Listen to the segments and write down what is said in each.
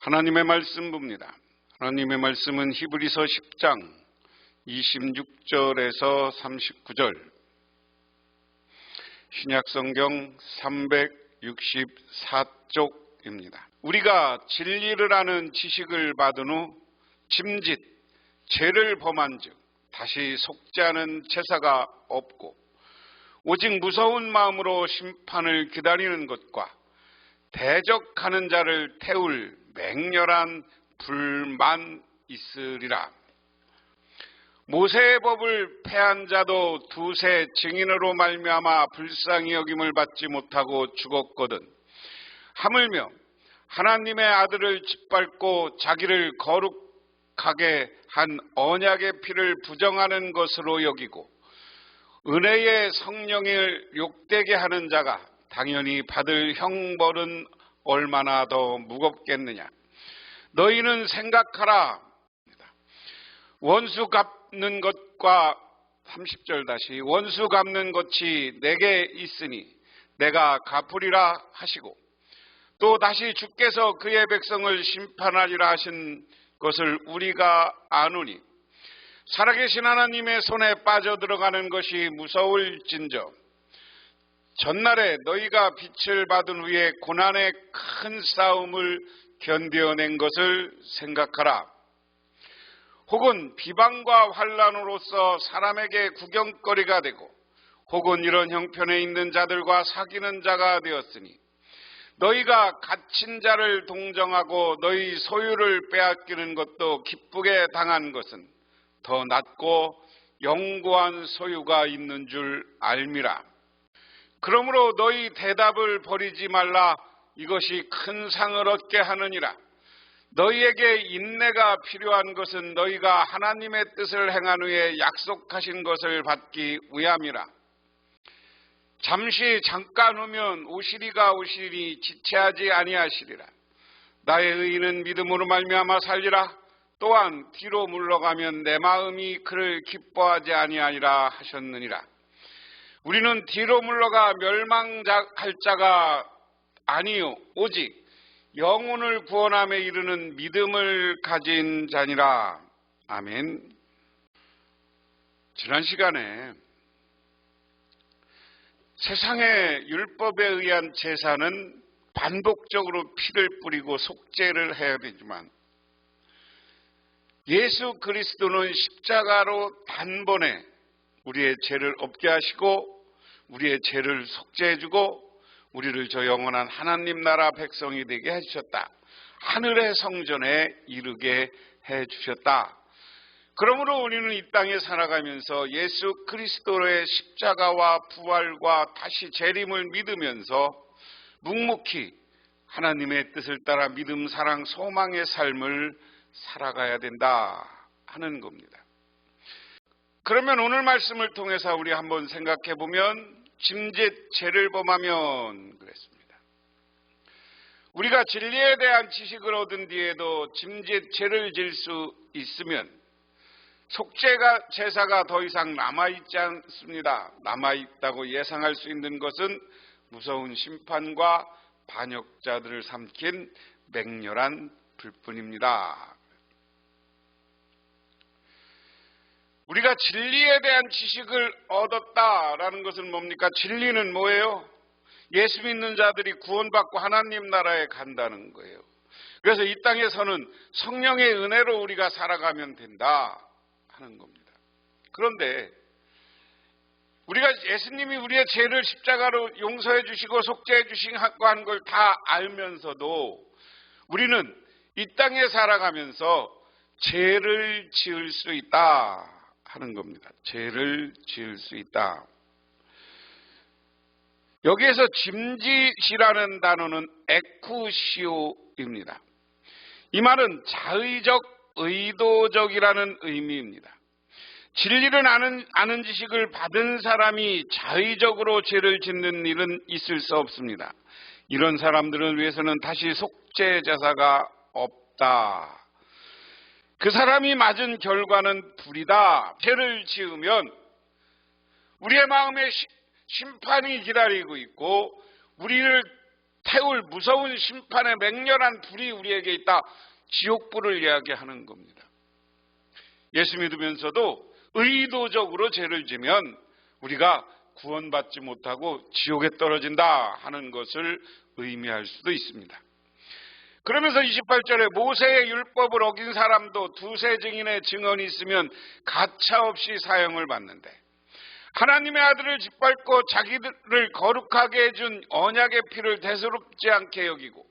하나님의 말씀 봅니다. 하나님의 말씀은 히브리서 10장 26절에서 39절, 신약성경 364쪽입니다. 우리가 진리를 아는 지식을 받은 후 짐짓 죄를 범한 즉 다시 속죄하는 제사가 없고 오직 무서운 마음으로 심판을 기다리는 것과 대적하는 자를 태울 맹렬한 불만 있으리라. 모세의 법을 폐한 자도 두세 증인으로 말미암아 불쌍히 여김을 받지 못하고 죽었거든. 하물며 하나님의 아들을 짓밟고 자기를 거룩하게 한 언약의 피를 부정하는 것으로 여기고 은혜의 성령을 욕되게 하는 자가 당연히 받을 형벌은 얼마나 더 무겁겠느냐. 너희는 생각하라. 원수 갚는 것과 30절 다시 원수 갚는 것이 내게 있으니 내가 갚으리라 하시고 또 다시 주께서 그의 백성을 심판하리라 하신 것을 우리가 아노니 살아계신 하나님의 손에 빠져들어가는 것이 무서울진저 전날에 너희가 빛을 받은 후에 고난의 큰 싸움을 견뎌낸 것을 생각하라. 혹은 비방과 환난으로서 사람에게 구경거리가 되고 혹은 이런 형편에 있는 자들과 사귀는 자가 되었으니 너희가 갇힌 자를 동정하고 너희 소유를 빼앗기는 것도 기쁘게 당한 것은 더 낫고 영구한 소유가 있는 줄 알미라. 그러므로 너희 대답을 버리지 말라. 이것이 큰 상을 얻게 하느니라. 너희에게 인내가 필요한 것은 너희가 하나님의 뜻을 행한 후에 약속하신 것을 받기 위함이라. 잠깐 후면 오시리가 오시리니 지체하지 아니하시리라. 나의 의인은 믿음으로 말미암아 살리라. 또한 뒤로 물러가면 내 마음이 그를 기뻐하지 아니하리라 하셨느니라. 우리는 뒤로 물러가 멸망할 자가 아니요 오직 영혼을 구원함에 이르는 믿음을 가진 자니라. 아멘. 지난 시간에 세상의 율법에 의한 제사는 반복적으로 피를 뿌리고 속죄를 해야 되지만 예수 그리스도는 십자가로 단번에 우리의 죄를 없게 하시고 우리의 죄를 속죄해주고 우리를 저 영원한 하나님 나라 백성이 되게 해주셨다. 하늘의 성전에 이르게 해주셨다. 그러므로 우리는 이 땅에 살아가면서 예수 그리스도의 십자가와 부활과 다시 재림을 믿으면서 묵묵히 하나님의 뜻을 따라 믿음, 사랑, 소망의 삶을 살아가야 된다 하는 겁니다. 그러면 오늘 말씀을 통해서 우리 한번 생각해 보면 짐짓 죄를 범하면 그랬습니다. 우리가 진리에 대한 지식을 얻은 뒤에도 짐짓 죄를 질 수 있으면 속죄가 제사가 더 이상 남아있지 않습니다. 남아있다고 예상할 수 있는 것은 무서운 심판과 반역자들을 삼킨 맹렬한 불뿐입니다. 우리가 진리에 대한 지식을 얻었다라는 것은 뭡니까? 진리는 뭐예요? 예수 믿는 자들이 구원받고 하나님 나라에 간다는 거예요. 그래서 이 땅에서는 성령의 은혜로 우리가 살아가면 된다 하는 겁니다. 그런데 우리가 예수님이 우리의 죄를 십자가로 용서해 주시고 속죄해 주시고 하는 걸 다 알면서도 우리는 이 땅에 살아가면서 죄를 지을 수 있다 하는 겁니다. 죄를 지을 수 있다. 여기에서 짐짓이라는 단어는 에쿠시오입니다. 이 말은 자의적, 의도적이라는 의미입니다. 진리를 아는 지식을 받은 사람이 자의적으로 죄를 짓는 일은 있을 수 없습니다. 이런 사람들을 위해서는 다시 속죄 제사가 없다. 그 사람이 맞은 결과는 불이다. 죄를 지으면 우리의 마음에 심판이 기다리고 있고 우리를 태울 무서운 심판의 맹렬한 불이 우리에게 있다. 지옥불을 이야기하는 겁니다. 예수 믿으면서도 의도적으로 죄를 지면 우리가 구원받지 못하고 지옥에 떨어진다 하는 것을 의미할 수도 있습니다. 그러면서 28절에 모세의 율법을 어긴 사람도 두세 증인의 증언이 있으면 가차없이 사형을 받는데 하나님의 아들을 짓밟고 자기들을 거룩하게 해준 언약의 피를 대수롭지 않게 여기고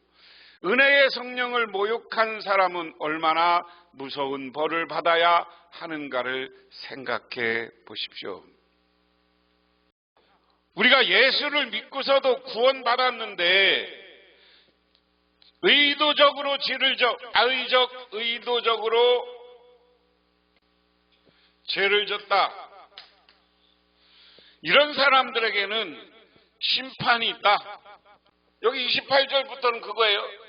은혜의 성령을 모욕한 사람은 얼마나 무서운 벌을 받아야 하는가를 생각해 보십시오. 우리가 예수를 믿고서도 구원받았는데 의도적으로 의도적으로 죄를 졌다. 이런 사람들에게는 심판이 있다. 여기 28절부터는 그거예요.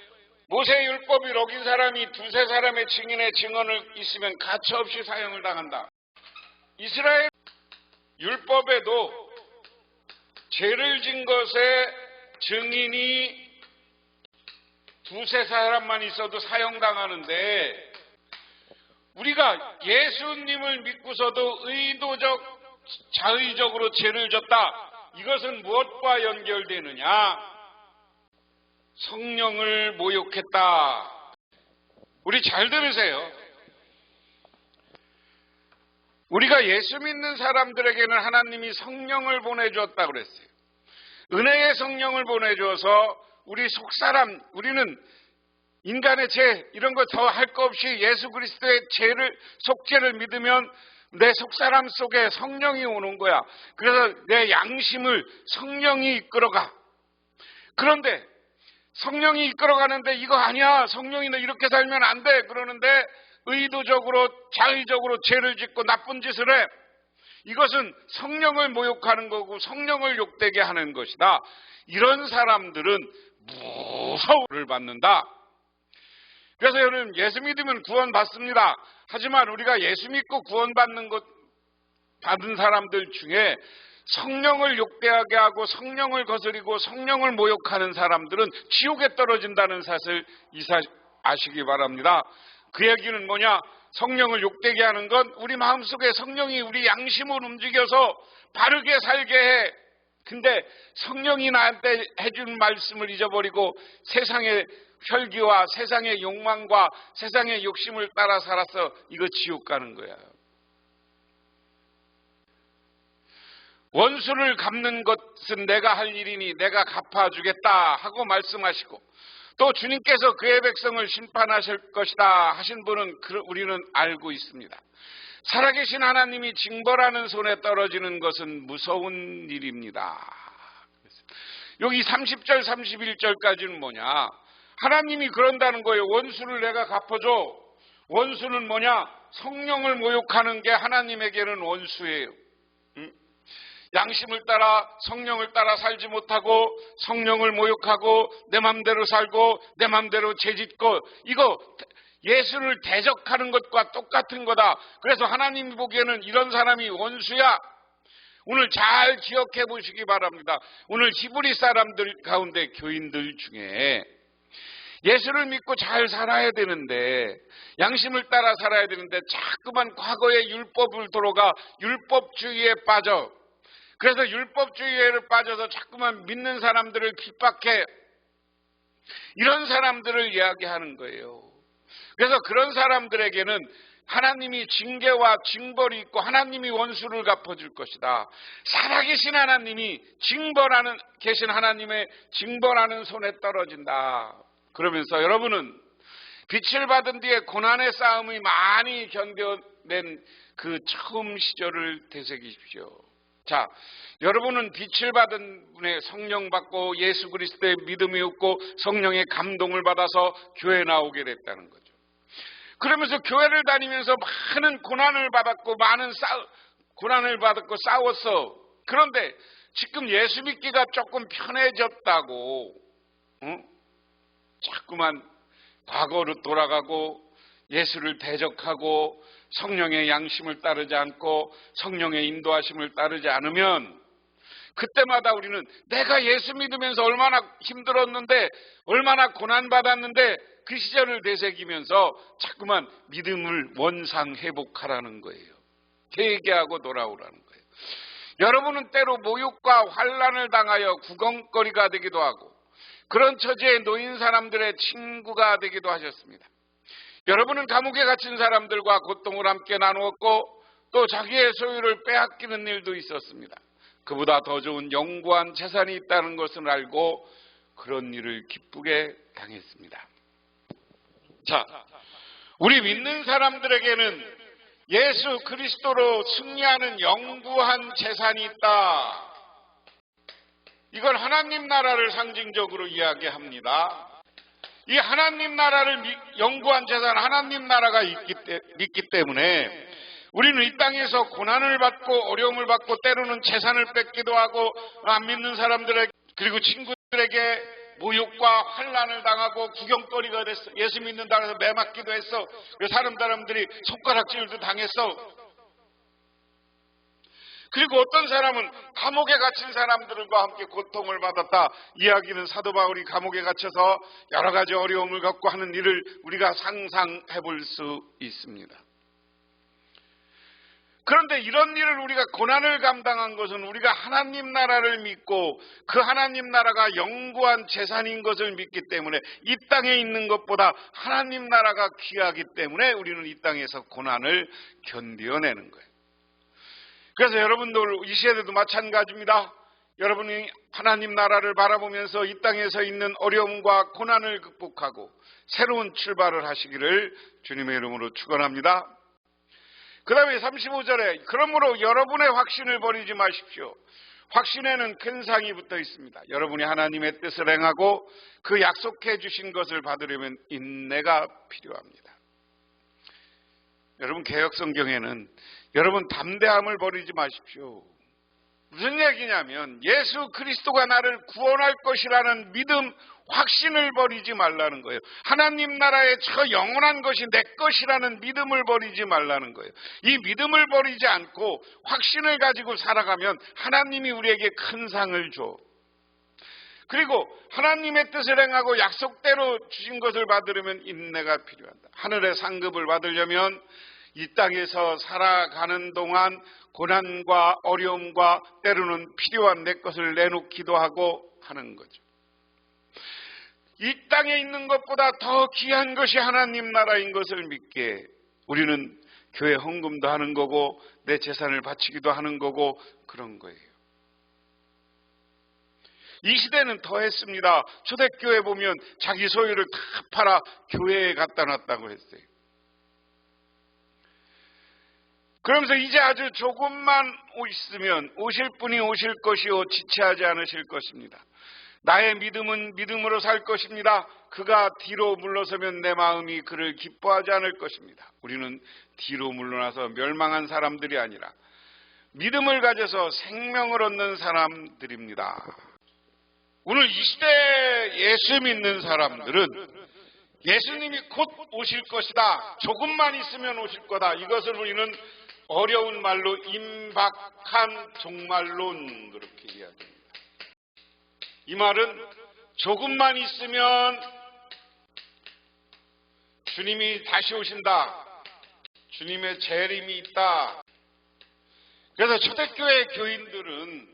모세의 율법을 어긴 사람이 두세 사람의 증인의 증언을 있으면 가차없이 사형을 당한다. 이스라엘 율법에도 죄를 진 것에 증인이 두세 사람만 있어도 사형당하는데 우리가 예수님을 믿고서도 자의적으로 죄를 졌다. 이것은 무엇과 연결되느냐? 성령을 모욕했다. 우리 잘 들으세요. 우리가 예수 믿는 사람들에게는 하나님이 성령을 보내주었다고 그랬어요. 은혜의 성령을 보내주어서 우리 속사람, 우리는 인간의 죄 이런 거 더 할 거 없이 예수 그리스도의 속죄를 믿으면 내 속사람 속에 성령이 오는 거야. 그래서 내 양심을 성령이 이끌어가. 그런데 성령이 이끌어가는데 이거 아니야. 성령이 너 이렇게 살면 안 돼. 그러는데 의도적으로 자의적으로 죄를 짓고 나쁜 짓을 해. 이것은 성령을 모욕하는 거고 성령을 욕되게 하는 것이다. 이런 사람들은 무서움을 받는다. 그래서 여러분 예수 믿으면 구원받습니다. 하지만 우리가 예수 믿고 구원받는 것 받은 사람들 중에 성령을 욕되게 하고 성령을 거스리고 성령을 모욕하는 사람들은 지옥에 떨어진다는 사실을 아시기 바랍니다. 그 얘기는 뭐냐? 성령을 욕되게 하는 건 우리 마음속에 성령이 우리 양심을 움직여서 바르게 살게 해. 근데 성령이 나한테 해준 말씀을 잊어버리고 세상의 혈기와 세상의 욕망과 세상의 욕심을 따라 살아서 이거 지옥 가는 거야. 원수를 갚는 것은 내가 할 일이니 내가 갚아주겠다 하고 말씀하시고 또 주님께서 그의 백성을 심판하실 것이다 하신 분은 우리는 알고 있습니다. 살아계신 하나님이 징벌하는 손에 떨어지는 것은 무서운 일입니다. 여기 30절 31절까지는 뭐냐? 하나님이 그런다는 거예요. 원수를 내가 갚아줘. 원수는 뭐냐? 성령을 모욕하는 게 하나님에게는 원수예요. 양심을 따라 성령을 따라 살지 못하고 성령을 모욕하고 내 맘대로 살고 내 맘대로 죄짓고 이거 예수를 대적하는 것과 똑같은 거다. 그래서 하나님이 보기에는 이런 사람이 원수야. 오늘 잘 기억해 보시기 바랍니다. 오늘 히브리 사람들 가운데 교인들 중에 예수를 믿고 잘 살아야 되는데 양심을 따라 살아야 되는데 자꾸만 과거의 율법을 돌아가 율법주의에 빠져. 그래서 율법주의에 빠져서 자꾸만 믿는 사람들을 핍박해. 이런 사람들을 이야기하는 거예요. 그래서 그런 사람들에게는 하나님이 징계와 징벌이 있고 하나님이 원수를 갚아줄 것이다. 살아계신 하나님이 계신 하나님의 징벌하는 손에 떨어진다. 그러면서 여러분은 빛을 받은 뒤에 고난의 싸움이 많이 견뎌낸 그 처음 시절을 되새기십시오. 자, 여러분은 빛을 받은 분의 성령 받고 예수 그리스도의 믿음이 있고 성령의 감동을 받아서 교회 나오게 됐다는 거죠. 그러면서 교회를 다니면서 많은 고난을 받았고 고난을 받았고 싸웠어. 그런데 지금 예수 믿기가 조금 편해졌다고 자꾸만 과거로 돌아가고 예수를 대적하고 성령의 양심을 따르지 않고 성령의 인도하심을 따르지 않으면 그때마다 우리는 내가 예수 믿으면서 얼마나 힘들었는데, 얼마나 고난받았는데 그 시절을 되새기면서 자꾸만 믿음을 원상 회복하라는 거예요. 회개하고 돌아오라는 거예요. 여러분은 때로 모욕과 환난을 당하여 구경거리가 되기도 하고 그런 처지에 놓인 사람들의 친구가 되기도 하셨습니다. 여러분은 감옥에 갇힌 사람들과 고통을 함께 나누었고 또 자기의 소유를 빼앗기는 일도 있었습니다. 그보다 더 좋은 영구한 재산이 있다는 것을 알고 그런 일을 기쁘게 당했습니다. 자, 우리 믿는 사람들에게는 예수 그리스도로 승리하는 영구한 재산이 있다. 이걸 하나님 나라를 상징적으로 이야기합니다. 이 하나님 나라를 영구한 재산, 하나님 나라가 믿기 때문에 우리는 이 땅에서 고난을 받고 어려움을 받고 때로는 재산을 뺏기도 하고 안 믿는 사람들에게 그리고 친구들에게 모욕과 환난을 당하고 구경거리가 됐어. 예수 믿는다고 해서 매맞기도 했어. 사람들이 손가락질도 당했어. 그리고 어떤 사람은 감옥에 갇힌 사람들과 함께 고통을 받았다. 이야기는 사도 바울이 감옥에 갇혀서 여러 가지 어려움을 겪고 하는 일을 우리가 상상해 볼 수 있습니다. 그런데 이런 일을 우리가 고난을 감당한 것은 우리가 하나님 나라를 믿고 그 하나님 나라가 영구한 재산인 것을 믿기 때문에 이 땅에 있는 것보다 하나님 나라가 귀하기 때문에 우리는 이 땅에서 고난을 견뎌내는 거예요. 그래서 여러분들 이 시대도 마찬가지입니다. 여러분이 하나님 나라를 바라보면서 이 땅에서 있는 어려움과 고난을 극복하고 새로운 출발을 하시기를 주님의 이름으로 축원합니다. 그 다음에 35절에 그러므로 여러분의 확신을 버리지 마십시오. 확신에는 큰 상이 붙어 있습니다. 여러분이 하나님의 뜻을 행하고 그 약속해 주신 것을 받으려면 인내가 필요합니다. 여러분 개역성경에는 여러분 담대함을 버리지 마십시오. 무슨 얘기냐면 예수 그리스도가 나를 구원할 것이라는 믿음, 확신을 버리지 말라는 거예요. 하나님 나라의 저 영원한 것이 내 것이라는 믿음을 버리지 말라는 거예요. 이 믿음을 버리지 않고 확신을 가지고 살아가면 하나님이 우리에게 큰 상을 줘. 그리고 하나님의 뜻을 행하고 약속대로 주신 것을 받으려면 인내가 필요하다. 하늘의 상급을 받으려면 이 땅에서 살아가는 동안 고난과 어려움과 때로는 필요한 내 것을 내놓기도 하고 하는 거죠. 이 땅에 있는 것보다 더 귀한 것이 하나님 나라인 것을 믿게 우리는 교회 헌금도 하는 거고 내 재산을 바치기도 하는 거고 그런 거예요. 이 시대는 더 했습니다. 초대교회 보면 자기 소유를 다 팔아 교회에 갖다 놨다고 했어요. 그러면서 이제 아주 조금만 있으면 오실 분이 오실 것이요 지체하지 않으실 것입니다. 나의 믿음은 믿음으로 살 것입니다. 그가 뒤로 물러서면 내 마음이 그를 기뻐하지 않을 것입니다. 우리는 뒤로 물러나서 멸망한 사람들이 아니라 믿음을 가져서 생명을 얻는 사람들입니다. 오늘 이 시대에 예수 믿는 사람들은 예수님이 곧 오실 것이다. 조금만 있으면 오실 거다. 이것을 우리는 어려운 말로 임박한 종말론 그렇게 이야기합니다. 이 말은 조금만 있으면 주님이 다시 오신다. 주님의 재림이 있다. 그래서 초대교회 교인들은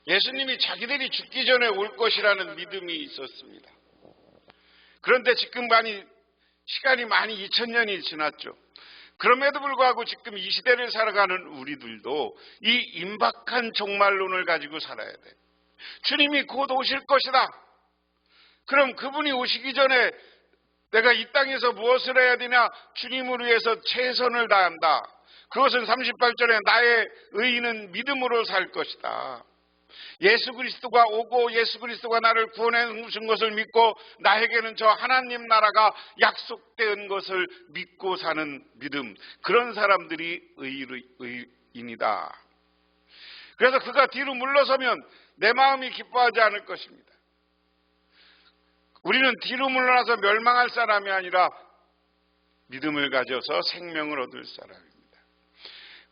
예수님이 자기들이 죽기 전에 올 것이라는 믿음이 있었습니다. 그런데 지금 시간이 많이 2000년이 지났죠. 그럼에도 불구하고 지금 이 시대를 살아가는 우리들도 이 임박한 종말론을 가지고 살아야 돼. 주님이 곧 오실 것이다. 그럼 그분이 오시기 전에 내가 이 땅에서 무엇을 해야 되냐? 주님을 위해서 최선을 다한다. 그것은 38절에 나의 의인은 믿음으로 살 것이다. 예수 그리스도가 오고 예수 그리스도가 나를 구원해 주신 것을 믿고 나에게는 저 하나님 나라가 약속된 것을 믿고 사는 믿음, 그런 사람들이 의인이다. 그래서 그가 뒤로 물러서면 내 마음이 기뻐하지 않을 것입니다. 우리는 뒤로 물러나서 멸망할 사람이 아니라 믿음을 가져서 생명을 얻을 사람입니다.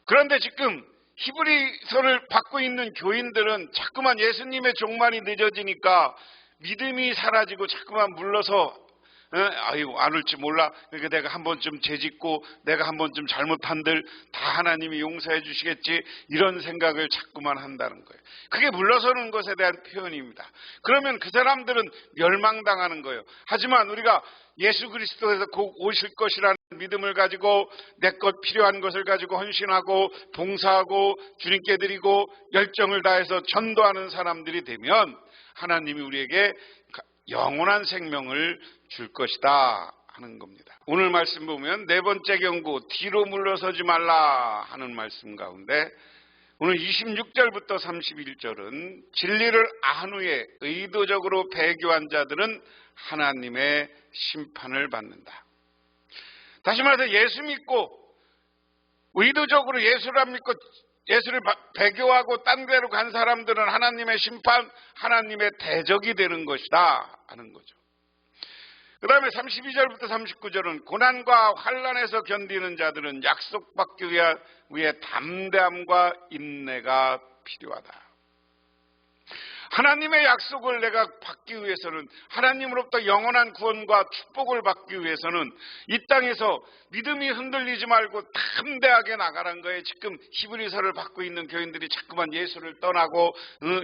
그런데 지금 히브리서를 받고 있는 교인들은 자꾸만 예수님의 종말이 늦어지니까 믿음이 사라지고 자꾸만 물러서 아이고 안 올지 몰라. 그러니까 내가 한 번쯤 죄짓고 내가 한 번쯤 잘못한들 다 하나님이 용서해 주시겠지, 이런 생각을 자꾸만 한다는 거예요. 그게 물러서는 것에 대한 표현입니다. 그러면 그 사람들은 멸망당하는 거예요. 하지만 우리가 예수 그리스도에서 곧 오실 것이라는 믿음을 가지고 내 것 필요한 것을 가지고 헌신하고 봉사하고 주님께 드리고 열정을 다해서 전도하는 사람들이 되면 하나님이 우리에게 영원한 생명을 줄 것이다 하는 겁니다. 오늘 말씀 보면 네 번째 경고, 뒤로 물러서지 말라 하는 말씀 가운데 오늘 26절부터 31절은 진리를 안 후에 의도적으로 배교한 자들은 하나님의 심판을 받는다. 다시 말해서 예수 믿고 의도적으로 예수를 안 믿고 예수를 배교하고 딴 데로 간 사람들은 하나님의 심판, 하나님의 대적이 되는 것이다 하는 거죠. 그 다음에 32절부터 39절은 고난과 환난에서 견디는 자들은 약속받기 위해 담대함과 인내가 필요하다. 하나님의 약속을 내가 받기 위해서는, 하나님으로부터 영원한 구원과 축복을 받기 위해서는 이 땅에서 믿음이 흔들리지 말고 담대하게 나가라는 거예요. 지금 히브리서를 받고 있는 교인들이 자꾸만 예수를 떠나고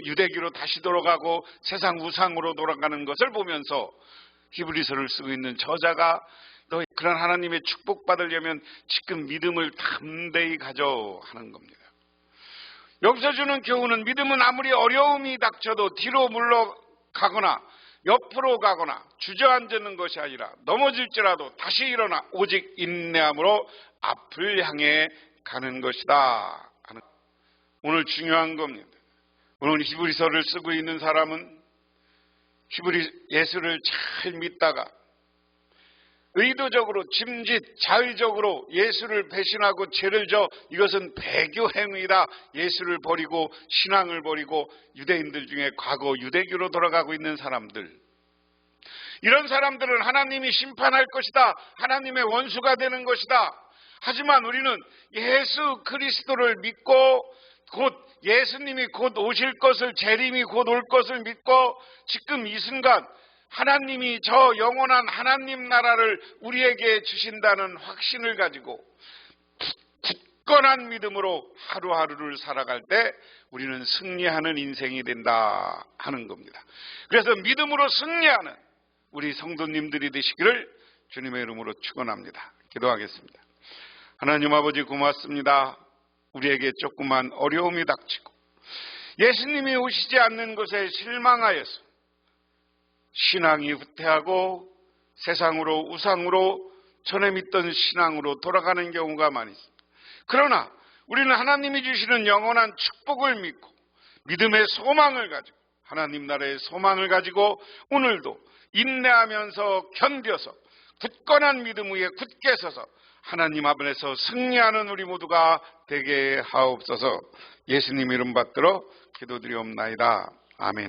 유대교로 다시 돌아가고 세상 우상으로 돌아가는 것을 보면서 히브리서를 쓰고 있는 저자가 너 그런 하나님의 축복 받으려면 지금 믿음을 담대히 가져 하는 겁니다. 여기서 주는 교훈은 믿음은 아무리 어려움이 닥쳐도 뒤로 물러가거나 옆으로 가거나 주저앉는 것이 아니라 넘어질지라도 다시 일어나 오직 인내함으로 앞을 향해 가는 것이다. 오늘 중요한 겁니다. 오늘 히브리서를 쓰고 있는 사람은 예수를 잘 믿다가 의도적으로 짐짓 자의적으로 예수를 배신하고 죄를 져 이것은 배교 행위다. 예수를 버리고 신앙을 버리고 유대인들 중에 과거 유대교로 돌아가고 있는 사람들, 이런 사람들은 하나님이 심판할 것이다. 하나님의 원수가 되는 것이다. 하지만 우리는 예수 그리스도를 믿고 곧 예수님이 곧 오실 것을, 재림이 곧 올 것을 믿고 지금 이 순간 하나님이 저 영원한 하나님 나라를 우리에게 주신다는 확신을 가지고 굳건한 믿음으로 하루하루를 살아갈 때 우리는 승리하는 인생이 된다 하는 겁니다. 그래서 믿음으로 승리하는 우리 성도님들이 되시기를 주님의 이름으로 축원합니다. 기도하겠습니다. 하나님 아버지 고맙습니다. 우리에게 조그만 어려움이 닥치고 예수님이 오시지 않는 것에 실망하여서 신앙이 후퇴하고 세상으로 우상으로 전에 믿던 신앙으로 돌아가는 경우가 많이 있습니다. 그러나 우리는 하나님이 주시는 영원한 축복을 믿고 믿음의 소망을 가지고 하나님 나라의 소망을 가지고 오늘도 인내하면서 견뎌서 굳건한 믿음 위에 굳게 서서 하나님 앞에서 승리하는 우리 모두가 되게 하옵소서. 예수님 이름 받들어 기도드리옵나이다. 아멘.